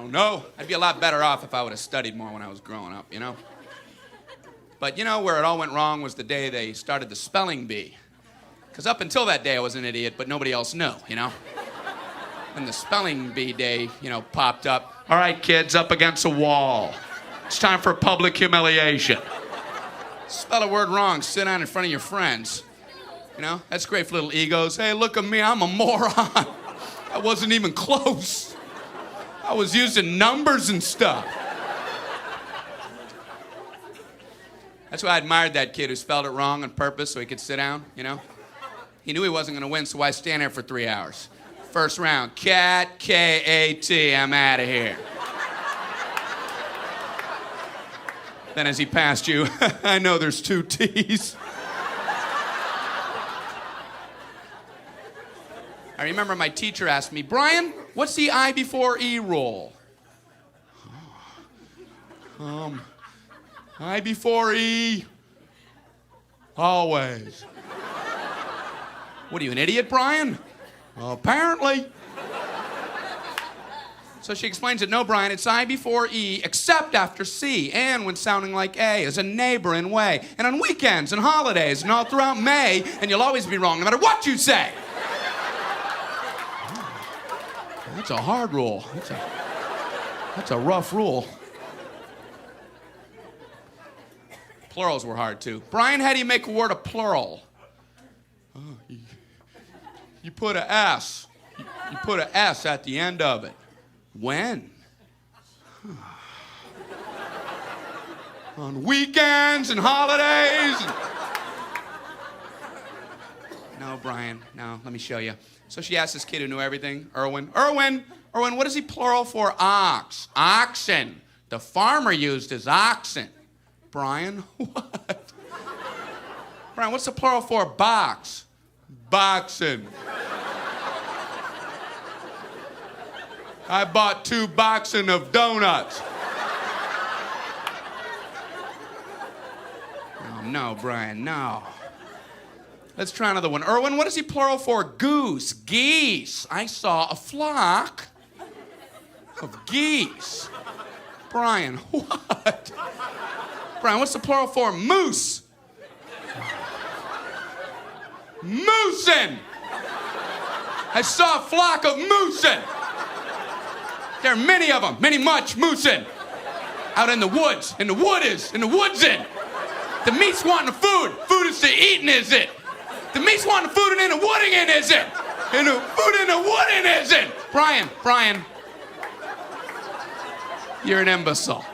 don't know. I'd be a lot better off if I would have studied more when I was growing up, you know? But you know where it all went wrong was the day they started the spelling bee. Because up until that day, I was an idiot, but nobody else knew, you know? When the spelling bee day, you know, popped up, all right, kids, up against a wall. It's time for public humiliation. Spell a word wrong, sit down in front of your friends. You know, that's great for little egos. Hey, look at me, I'm a moron. I wasn't even close. I was using numbers and stuff. That's why I admired that kid who spelled it wrong on purpose so he could sit down, you know? He knew he wasn't going to win, so why stand there for 3 hours? First round, cat, K-A-T, I'm out of here. Then as he passed you, I know there's 2 T's. I remember my teacher asked me, Brian, what's the I before E rule? I before E, always. What are you, an idiot, Brian? Apparently. So she explains it, no, Brian, it's I before E, except after C, and when sounding like A, as a neighbor in way, and on weekends and holidays, and all throughout May, and you'll always be wrong, no matter what you say. That's a hard rule. That's a rough rule. Plurals were hard, too. Brian, how do you make a word a plural? You put an S. You put an S at the end of it. When? On weekends and holidays. No, Brian, no, let me show you. So she asked this kid who knew everything, Erwin, what is he plural for ox? Oxen. The farmer used his oxen. Brian, what? Brian, what's the plural for box? Boxen. I bought 2 boxen of donuts. Oh, no, Brian, no. Let's try another one. Erwin, what is he plural for goose? Geese. I saw a flock of geese. Brian, what? Brian, what's the plural for moose? Moosin. I saw a flock of moosin. There are many of them, much moosin. Out in the woods, in the woodsin. The meat's wanting the food. Food is to eating, is it? The meat's wanting the food and in the wooding in, is it? And the food in the wooding, is it? Brian, you're an imbecile.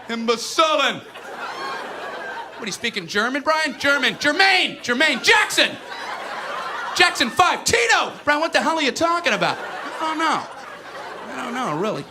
Imbecilin'. What, are you speaking German, Brian? Jermaine, Jackson 5, Tito. Brian, what the hell are you talking about? I don't know, really.